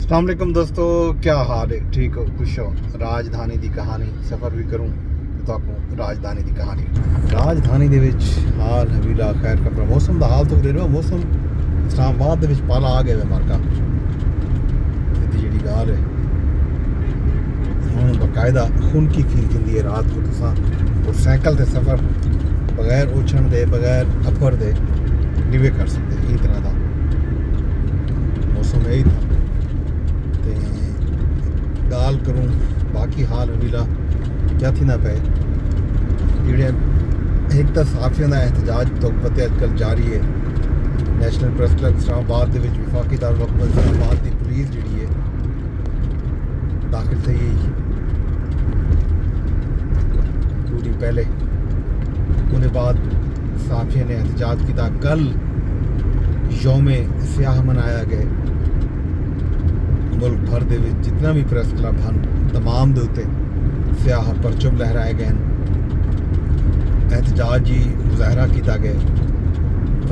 अस्सलाम वालेकुम दोस्तों, क्या हाल है? ठीक हो, खुश हो? राजधानी की कहानी सफ़र भी करूँ तो आपको राजधानी की कहानी राजधानी ਦੇ ਵਿੱਚ ਹਾਲ ਹਵੀਲਾ ਖੈਰ ਕਪੜਾ ਮੌਸਮ ਦਾ ਹਾਲ ਤੋਂ ਦੇ ਰਿਹਾ ਮੌਸਮ ਇਸਲਾਮਾਬਾਦ ਦੇ ਵਿੱਚ ਪਾਲਾ ਆ ਗਿਆ ਵੇ ਮਾਰਕਾ ਇਹਦੀ ਜਿਹੜੀ ਗੱਲ ਹੈ ਹੁਣ ਬਕਾਇਦਾ ਖੁਨਕੀ ਫੀਲ ਹੁੰਦੀ ਹੈ ਰਾਤ ਨੂੰ ਤੁਸੀਂ ਮੋਟਰਸਾਈਕਲ ਤੇ ਸਫ਼ਰ ਬਗੈਰ ਉਛਣ ਦੇ ਬਗੈਰ ਅੱਪਰ ਦੇ ਨਿਵੇ ਕਰ ਸਕਦੇ ਇਹ ਤਰ੍ਹਾਂ ਦਾ मौसम यही था। तो गाल करूँ बाकी हाल हवीला क्या थी ना पे जेड़े एक तो साफियों का एहतजाज तो पता अजकल जारी है। नैशनल प्रैस क्लब इस्लामाबाद के विफाकी दारुल इस्लामाबाद की पुलिस जी है दाखिल थी पूरी पहले उन्हें बाद साफियों ने एहतजाज किया। कल यौम सियाह मनाया गया मुल्क भर दे विच जितना भी प्रैस क्लब हैं तमाम दे उत्ते सियाह परचम लहराए गए एहतजाजी मुजाहरा किया गया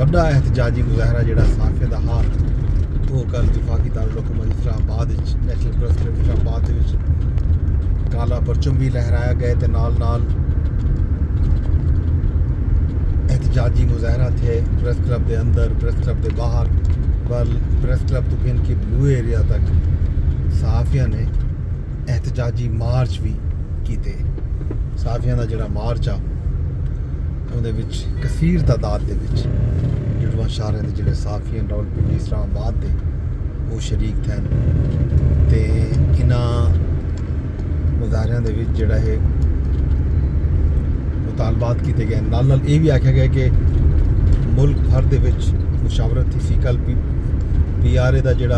वड्डा एहतजाजी मुजाहरा जिहड़ा साफिया दा हाल वो कल विफाकी दारुल हुकूमत Islamabad national press club Islamabad दे विच काला परचम भी लहराया गया ते नाल नाल एहतजाजी मुजाहरा थे प्रेस क्लब के अंदर प्रेस क्लब के बाहर बल प्रेस क्लब तो गिन के ब्लू एरिया तक सहाफिया ने एहतजाजी मार्च भी किए। सहाफिया का जोड़ा मार्च आ उहदे विच कसीर तादाद दे विच जुड़वा शहरों के जोड़े सहाफी हैं रावलपिंडी इस्लामाबाद के वो शरीक थे ते इन्हां मुजाहरियां दे विच जिहड़ा है मुतालबात किए गए। नाल नाल ये भी आख्या गया कि मुल्क भर दे विच मुशावरत थी सी कल PRA का जोड़ा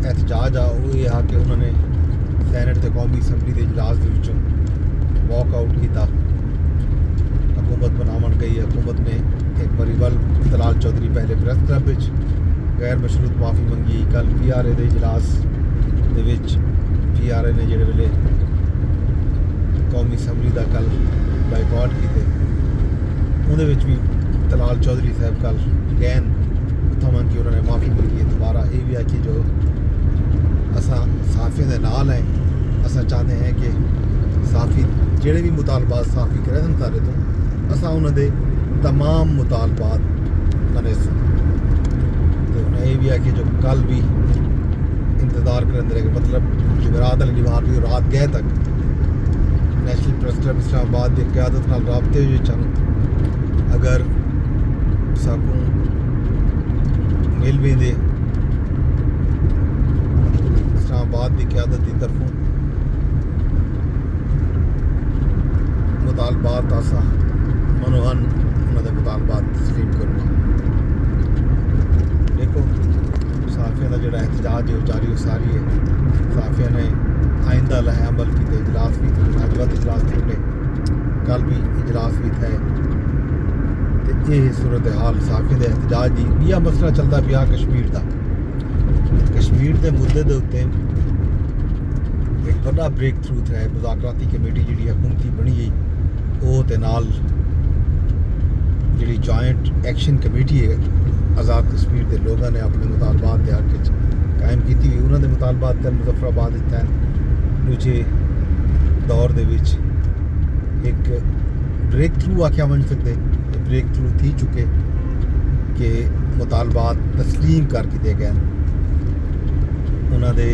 एहतजाज आ वो ये कि उन्होंने सैनेट के कौमी असैम्बली के इजलास के विचों वॉकआउट किया। हुकूमत बनावन गई हुकूमत ने एक बार वल दलाल चौधरी पहले प्रेस क्लब में गैर मशरूत माफ़ी मंगी। कल PRA के इजलास के विच PRA ने जिहड़े वेले कौमी असैम्बली का कल बाइकआउट किए उहदे विच भी दलाल चौधरी साहब कल गए उतों मन की उन्होंने माफ़ी मंगी है दोबारा। ये भी है कि जो असा साफियों के नाल हैं असा चाहते हैं कि साफी जेड़े भी मुतालबात साफी करे सन सारे तो असा उन्होंने तमाम मुतालबात मने तो उन्हें ये भी है कि जो कल भी इंतज़ार करें रहे मतलब जुमेरात वाले दीवार भी रात गए तक नैशनल प्रैस क्लब इस्लामाबाद की क्यादत नाल राबते हुए चन अगर साकू मिल भी दे इस्लामाबाद की क्यादत की तरफों मुतालबात आसा मनोहन उन्होंने मुतालबात तस्लीम करूँगा। देखो साफिया का जोड़ा एहतजाज है जारी उसारी है। साफिया ने आइंदा लह अमल किए इजलास भी थे अजवत इजलास थे कल भी इजलास भी थे तो ये सूरत हाल साफिया के एहतजाज की बिया मसला चलता पिया कश्मीर का। कश्मीर के मुद्दे के उत्ते एक बड़ा ब्रेक थ्रू है मुज़ाकराती कमेटी जी हुकूमती बनी गई वो ते नाल जी जॉइंट एक्शन कमेटी है आज़ाद कश्मीर के लोगों ने अपने मुतालबात के हक कायम की हुई उन्होंने मुतालबात तैन मुजफ्फराबाद तैन दूजे दौर दे विच एक ब्रेक थ्रू आख्या बन सकते ब्रेक थ्रू थी चुके कि मुतालबात तस्लीम कर किए गए उन्होंने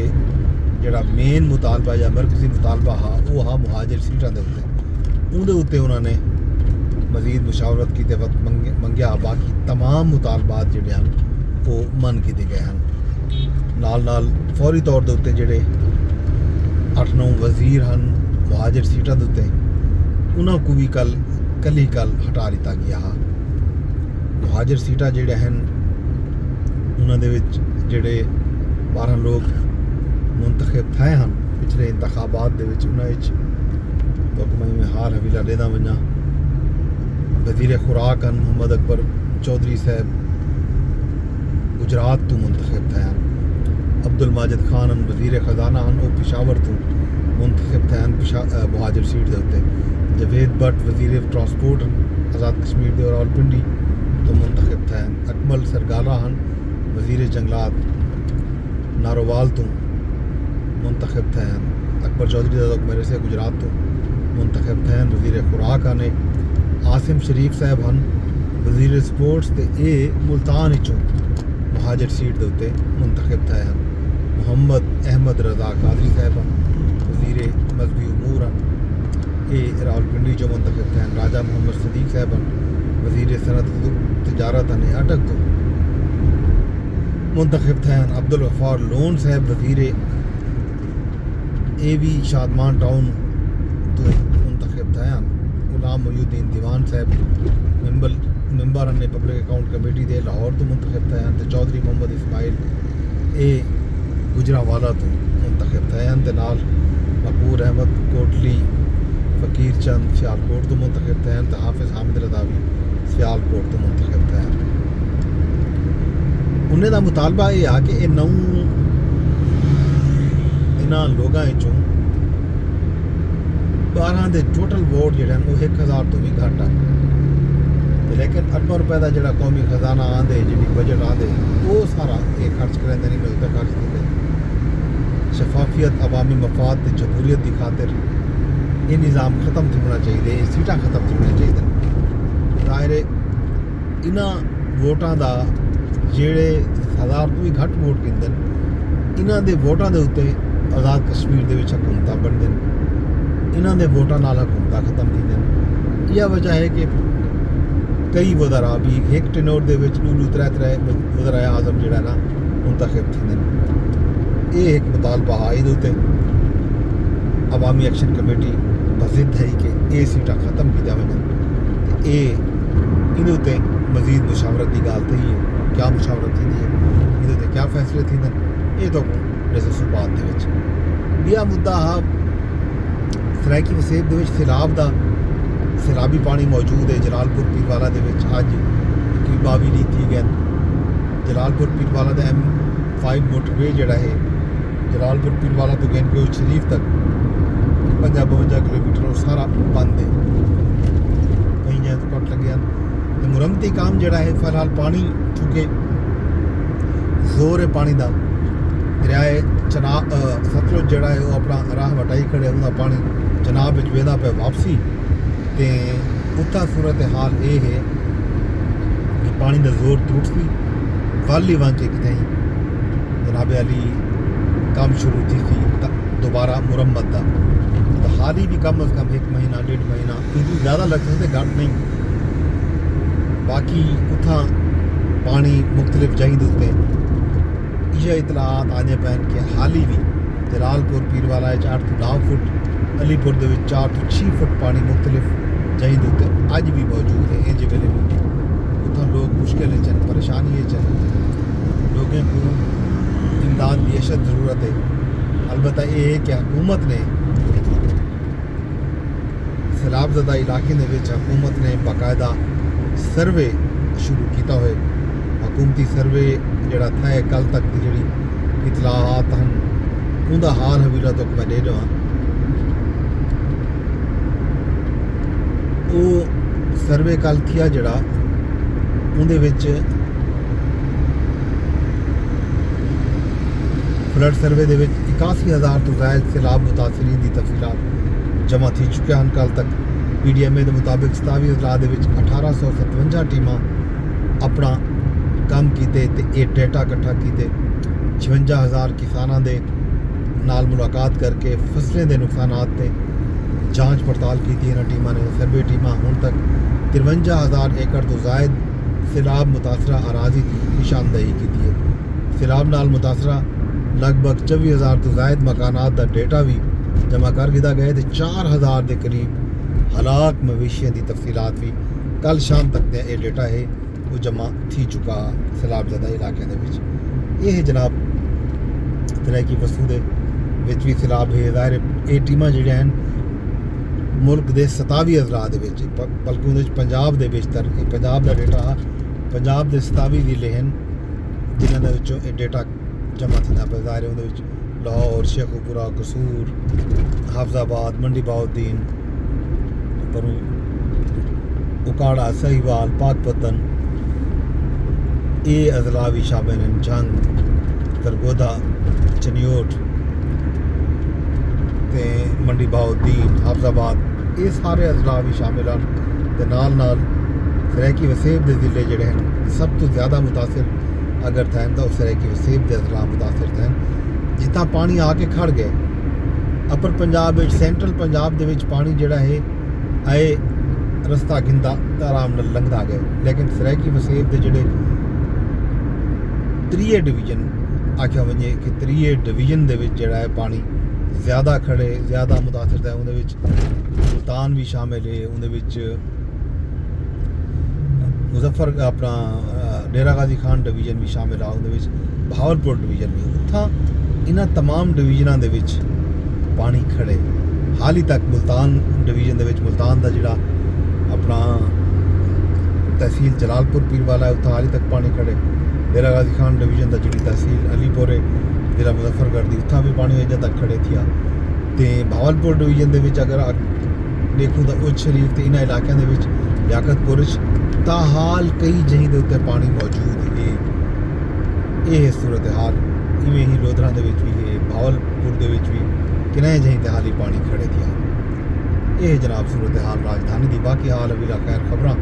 जोड़ा मेन मुतालबा या मरकजी मुतालबा हा वो हा मुहाजिर सीटां के उत्ते उहदे उत्ते उन्होंने मजीद मुशावरत की वक्त मंगया बाकी तमाम मुतालबात जोड़े हैं वो मन किए गए हैं। नाल नाल फौरी तौर के उत्ते जोड़े 8-9 वजीर हैं मुहाजिर सीटां के उत्ते उन्होंने को भी कल हटा दिता गया हा। मुहाजिर सीटां जोड़े हैं उन्होंने जोड़े 12 लोग मुंतखब थे हैं पिछले इंतखाबात में हाल हवीला लेदा वना वजीर खुराक हैं मोहम्मद अकबर चौधरी साहब गुजरात तो मुंतखब थे हैं। अब्दुल माजिद खान हैं वजीर खजाना हैं वो पिशावर तो मुंतखब थे हैं मुहाजिर सीट के उत्ते। जवेद भट्ट वजीर ट्रांसपोर्ट आज़ाद कश्मीर के रावलपिंडी तो मुंतखब थैन अकमल सरगाला हन वज़ीर जंगलात नारोवाल तो मुंतखब थैन अकबर चौधरी दादा मेरे से गुजरात तो मुंतखब थैन वज़ीर खुराक ने आसिम शरीफ साहब हन वज़ीर स्पोर्ट्स ते ए मुल्तान चो महाजर सीट के उत्ते मुंतखब थैन मोहम्मद अहमद रज़ा कादरी साहब हन वज़ीर मजहबी उमूर हन ए रावलपिंडी जो मुंतखब थैन राजा मोहम्मद सदीक साहब हन वज़ीर सनत तजारत ने अटक तो मुंतखब थैन अब्दुल गफ़ार लोन साहब वज़ीर ए वी शादमान टाउन तो मुंतखब थैन गुलाम मोयुद्दीन दीवान साहब मेंबर ने पब्लिक अकाउंट कमेटी दे लाहौर तो मुंतखब थैन तो चौधरी मोहम्मद इस्माइल ए गुजरावाला तो मुंतखब थैन ते नाल मकबूर अहमद कोटली फ़कीर चंद सियालकोट तो मुंतखब थैन तो हाफिज़ हामिद रज़ावी सियालकोट तो मुंतखब थैन उन्हें दा मुतालबा ये आ कि नौ इन्हां लोगां चों 12 दे टोटल वोट जिहड़े वो 1000 तो भी घट है लेकिन अरबों रुपए का जो कौमी खजाना आंदे जी बजट आंदे वो सारा ये खर्च करेंगे नहीं मिलता खर्च देंगे शफाफियत अवामी मफाद ते जमहूरियत की खातिर ये निज़ाम ख़त्म होना चाहिए ये सीटां ख़त्म होना चाहिए ज़ाहिर इन्हां वोटां का जेड़े 1000 तो भी घट वोट गिनदे इन्हां दे वोटां दे उत्ते आज़ाद कश्मीर दे विच हुकूमतां बनदे इन्हां दे वोटां नाल हुकूमतां ख़त्म थींदियां यह वजह है कि कई वज़रा भी एक टेनोर दे विच दू त्रै वज़रा आज़म जिहड़ा ना मुंतखब थींदे ये एक मुतालबा है इहदे उत्ते अवामी एक्शन कमेटी बज़िद है कि ये सीटां ख़त्म कीतियां वञन ते इहदे उत्ते मज़ीद मुशावरत की गाल थी है क्या मुशावरत थी है इहदे उत्ते क्या फैसले थींदे ये तो डिस्कस बाद दे विच बिया मुद्दा हा सराइकी वसेब दे विच सैलाब दा सैलाबी पानी मौजूद है जलालपुर पीरवाला दे विच अज 22 लीती गए जलालपुर पीरवाला दा M5 मोटरवे जिहड़ा है जलालपुर पीरवाला तो गैन के शरीफ तक 52 किलोमीटर वो सारा बंद है कई जगह तो कट लगे तो मुरम्मती काम जिहड़ा है फिलहाल पानी चूँकि जोर है पानी का दरियाए चनाब सतलुज जिहड़ा है वो अपना राह वटाई खड़े उहदा पानी चनाब विच वेंदा पे वापसी ते उत्था सूरत हाल ये है कि पानी का जोर टूट सी वाली वांचे कितें जनाबे अली काम शुरू थी दोबारा मुरम्मत का तो हाल ही भी कम अज़ कम 1 महीना 1.5 महीना इतनी ज़्यादा लग सकते घट नहीं बाकी उथा पानी मुख्तलिफ जगह उत्ते यह इतलात आने पैन कि हाल ही भी जलालपुर पीरवाला 8 तो 9 फुट अलीपुर दे 4 तो 6 फुट पानी मुख्तलिफ जगह उत्ते अज भी मौजूद है इंज वेले भी उतना लोग मुश्किल चन परेशानी चन लोगों को इमदाद की अशद ज़रूरत है अलबत्त ये है कि हुकूमत ने सैलाबज़दा इलाके हुकूमत ने बाकायदा सर्वे शुरू किया हुए हुकूमती सर्वे जिहड़ा था कल तक की जी इतलात हैं उनका हाल हवीला तो मैं दे देवां वो सर्वे कल थिया जिहड़ा उहदे विच फ्लड सर्वे दे विच 81,000 तो ज़ायद सैलाब मुतासरीन की तफसीलात जमा थी चुके हैं कल तक PDMA के मुताबिक 27 अजला दे विच 1857 टीमां अपना काम किए तो ये डेटा इकट्ठा किए 56,000 किसानों के नाल मुलाकात करके फसलें के नुकसानात ते जांच पड़ताल की इन्होंने टीमां ने सर्वे टीमां हुण तक 53,000 एकड़ तो ज़ायद सैलाब मुतासरा अराजी की निशानदेही की है सैलाब नाल मुतासरा लगभग 24,000 तो ज़ायद मकानात का डेटा भी जमा कर दिया गया तो 4,000 के करीब हलाक मवेशियों की तफसीलात भी कल शाम तक ये डेटा है वो जमा थी चुका सैलाबज़दा इलाके ये है जनाब तरह की वस्तु के भी सैलाब है ज़ाहिर ये टीमां जिहड़ियां हैं मुल्क के 27 अजला बल्कि उन्हें पंजाब के बेशतर पंजाब का डेटा पंजाब के 27 जिले हैं जिन्होंने ये डेटा जमा थींदा पे ज़ाहिर उन्हें लाहौर शेखुपुरा कसूर हाफजाबाद मंडी बहाउद्दीन पर उकाड़ा सहीवाल पाकपतन ये अजला भी शामिल हैं, जंग, तरगोदा, चनियोट ते मंडी बहाउद्दीन, हाफजाबाद, ये सारे अजला भी शामिल हैं। ते नाल सराइकी वसेब के जिले जोड़े हैं सब तो ज़्यादा मुतासर अगर थे तो सराइकी वसेब के अजला मुतासर थे, जितना पानी आके खड़ गए। अपर पंजाब सेंट्रल पंजाब दे विच पानी जोड़ा है आए रस्ता गिंदा आराम नाल लंघदा गया, लेकिन सराइकी वसेब के जोड़े 3 डिवीजन आख्या वजे कि 3 डिवीजन दे विच जोड़ा है पानी ज़्यादा खड़े ज़्यादा मुतासर है। उहदे विच मुल्तान भी शामिल है, उहदे विच मुजफ्फर अपना डेरा गाजी खान डिवीजन भी शामिल आ, उहदे विच बहावलपुर डिवीजन भी। उत्थां इन्हां तमाम डिवीजनां दे विच पानी खड़े। हाल ही तक मुल्तान डिवीजन दे विच मुल्तान दा जिहड़ा अपना तहसील जलालपुर पीर वाला है, उत्थां हाल ही तक पानी खड़े। डेरा गाजी खान डिवीजन दा जिहड़ी तहसील अलीपुर है जिला मुजफ्फरगढ़ दी, उत्थां भी पानी अजे तक खड़े थिया। ते बहावलपुर डिवीजन दे विच अगर देखूँ तो उच शरीफ ते इन्हां इलाकों दे विच लियाकतपुर ताहाल कई जहीं दे उत्ते पानी मौजूद है। ये सूरत हाल इवें ही लोधरा दे विच भी है, बहावलपुर दे विच भी किन्ने जहीं ते हाल ही पानी खड़े थिया। ये जनाब सूरत हाल राजधानी दी। बाकी हाल अभी खैर खबरां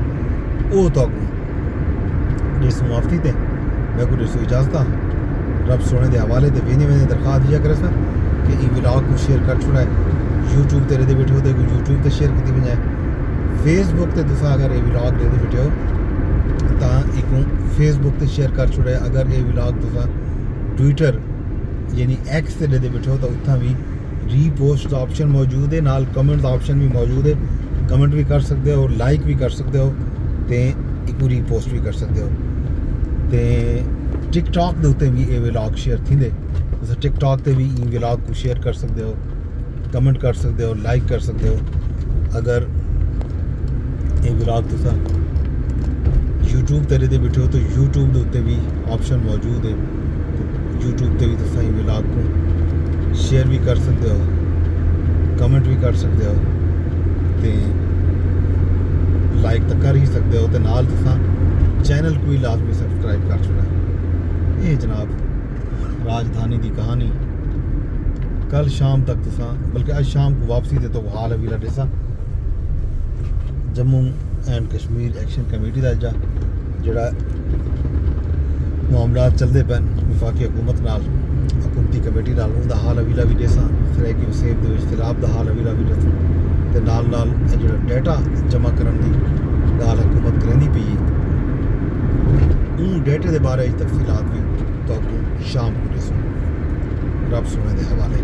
वो तो जिस मुआफ़ी थे मैं को जिसो इजाज़त रब सोने के हवाले से वेने दरख्वास्त दिया करे सर कि ये व्लॉग को शेयर कर छुड़ा है। यूट्यूब तेरे दे बैठे हो तो यूट्यूब ते शेयर की बजाय फेसबुक ते तुसा अगर ये व्लॉग दे बैठे हो तो एक फेसबुक ते शेयर कर छुड़ा है। अगर ये व्लॉग तुसा ट्विटर यानी एक्स से दे बैठे हो तो उत्था भी रीपोस्ट का ऑप्शन मौजूद है, नाल कमेंट का ऑप्शन भी मौजूद है। कमेंट भी कर सकते हो, लाइक भी कर सकते हो, तो एक रीपोस्ट भी कर सकते हो। तो टिकटॉक के उत्ते भी ये व्लॉग शेयर थींदे, तुस टिकटॉक ते भी इन व्लॉग को शेयर कर सकते हो, कमेंट कर सकते हो, लाइक कर सकते हो। अगर ये व्लॉग तुसा यूट्यूब ते दे बैठे हो तो यूट्यूब के उत्ते भी ऑप्शन मौजूद है, तो यूट्यूब ते भी तुसा इन व्लॉग को शेयर भी कर सकते हो, कमेंट भी कर सकते हो, तो लाइक तो कर ही सकते हो। तो नाल तुसा चैनल को भी लाजमी सब्सक्राइब कर छुड़ा। ये जनाब राजधानी की कहानी कल शाम तक तुसा बल्कि आज शाम को वापसी दे तो हाल अभी डेसा Jammu and Kashmir action committee का अजा जोड़ा मामला चलते पैन विफाकी हुकूमत नाल हुकूमती कमेटी नाल उनका हाल अवीला भी डेसा सराइकी वसेब के सैलाब का हाल अवीला भी डेसा तो नाल जो डेटा जमा करने की गाल हुकूमत करेंदी पई उन डेटे के बारे तफसीलात भी तो शाम को दसो। रब सोने के हवाले।